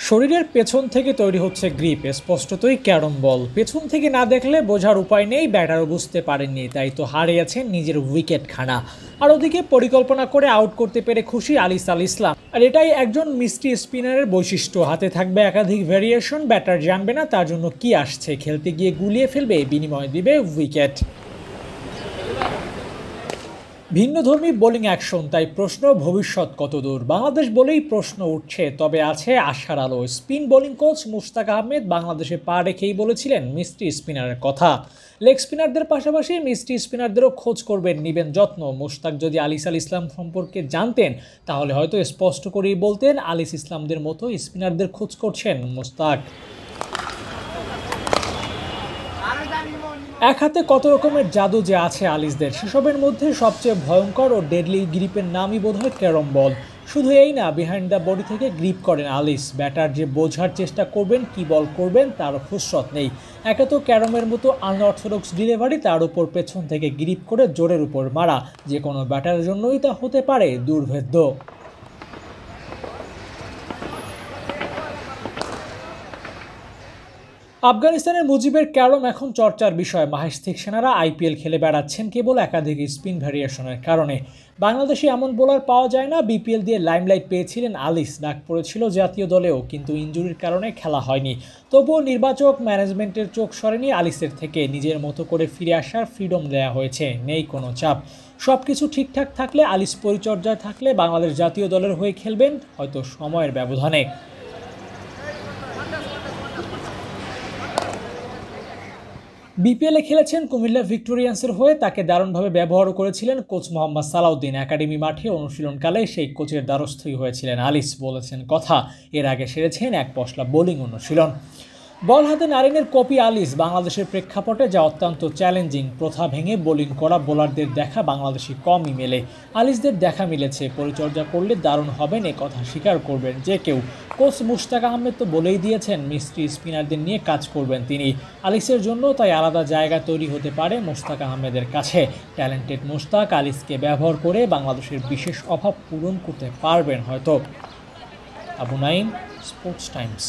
শরীরের পেছন থেকে তৈরি হচ্ছে গ্রিপ, স্পষ্টতই ক্যারম বল। পেছন থেকে না দেখলে বোঝার উপায় নেই, ব্যাটারও বুঝতে পারেননি, তাই তো হারিয়েছেন নিজের উইকেট খানা। আর ওদিকে পরিকল্পনা করে আউট করতে পেরে খুশি আলিস আল ইসলাম। আর এটাই একজন মিস্ট্রি স্পিনারের বৈশিষ্ট্য। হাতে থাকবে একাধিক ভেরিয়েশন, ব্যাটার জানবে না তার জন্য কি আসছে, খেলতে গিয়ে গুলিয়ে ফেলবে, বিনিময় দিবে উইকেট। ভিন্নধর্মী বোলিং অ্যাকশন, তাই প্রশ্ন ভবিষ্যৎ কতদূর। বাংলাদেশ বলেই প্রশ্ন উঠছে, তবে আছে আশার আলো। Spin bowling coach Mushtaq Ahmed বাংলাদেশে পা রেখেই বলেছিলেন মিস্ট্রি স্পিনারের কথা। লেগ স্পিনারদের পাশাপাশি মিস্ট্রি স্পিনারদেরও খোঁজ করবেন, নিবেন যত্ন। মুশতাক যদি আলিস আল ইসলাম সম্পর্কে জানতেন তাহলে হয়তো স্পষ্ট করেই বলতেন, আলিস ইসলামদের মতো স্পিনারদের খোঁজ করছেন মুশতাক। এক হাতে কত রকমের জাদু যে আছে আলিসদের, সেসবের মধ্যে সবচেয়ে ভয়ঙ্কর ও ডেডলি গ্রিপের নামই বোধহয় ক্যারম বল। শুধু এই না, বিহাইন্ড দ্য বডি থেকে গ্রিপ করেন আলিস। ব্যাটার যে বোঝার চেষ্টা করবেন কি বল করবেন তারও ফুসরত নেই। একে তো ক্যারমের মতো আনঅর্থোডক্স ডেলিভারি, তার উপর পেছন থেকে গ্রিপ করে জোরের উপর মারা, যে কোনো ব্যাটারের জন্যই তা হতে পারে দুর্ভেদ্য। আফগানিস্তানের মুজিবের ক্যারম এখন চর্চার বিষয়। মাহেশ থিকসেনারা আইপিএল খেলে বেড়াচ্ছেন কেবল একাধিক স্পিন ভ্যারিয়েশনের কারণে। বাংলাদেশে এমন বোলার পাওয়া যায় না। বিপিএল দিয়ে লাইমলাইট পেয়েছিলেন আলিস, ডাক পড়েছিল জাতীয় দলেও, কিন্তু ইনজুরির কারণে খেলা হয়নি। তবুও নির্বাচক ম্যানেজমেন্টের চোখ সরেনি আলিসের থেকে। নিজের মতো করে ফিরে আসার ফ্রিডম দেওয়া হয়েছে, নেই কোনো চাপ। সব কিছু ঠিকঠাক থাকলে, আলিস পরিচর্যায় থাকলে বাংলাদেশ জাতীয় দলের হয়ে খেলবেন, হয়তো সময়ের ব্যবধানে। বিপিএলে খেলেছেন কুমিল্লা ভিক্টোরিয়ান্সের হয়ে, তাকে দারুণভাবে ব্যবহারও করেছিলেন কোচ মোহাম্মদ সালাউদ্দিন। একাডেমি মাঠে অনুশীলনকালে সেই কোচের দ্বারস্থই হয়েছিলেন আলিস, বলেছেন কথা। এর আগে সেরেছেন এক পশলা বোলিং অনুশীলন। বল হাতে নারিনের কপি আলিস, বাংলাদেশের প্রেক্ষাপটে যা অত্যন্ত চ্যালেঞ্জিং। প্রথা ভেঙে বোলিং করা বোলারদের দেখা বাংলাদেশি কমই মেলে। আলিসদের দেখা মিলেছে। পরিচর্যা করলে দারুণ হবেন, এ কথা স্বীকার করবেন যে কেউ। কোচ মুশতাক আহমেদ তো বলেই দিয়েছেন মিস্ট্রি স্পিনারদের নিয়ে কাজ করবেন তিনি। আলিসের জন্য তাই আলাদা জায়গা তৈরি হতে পারে মুশতাক আহমেদের কাছে। ট্যালেন্টেড মুশতাক আলিসকে ব্যবহার করে বাংলাদেশের বিশেষ অভাব পূরণ করতে পারবেন হয়তো। Abu Naim, sports Times.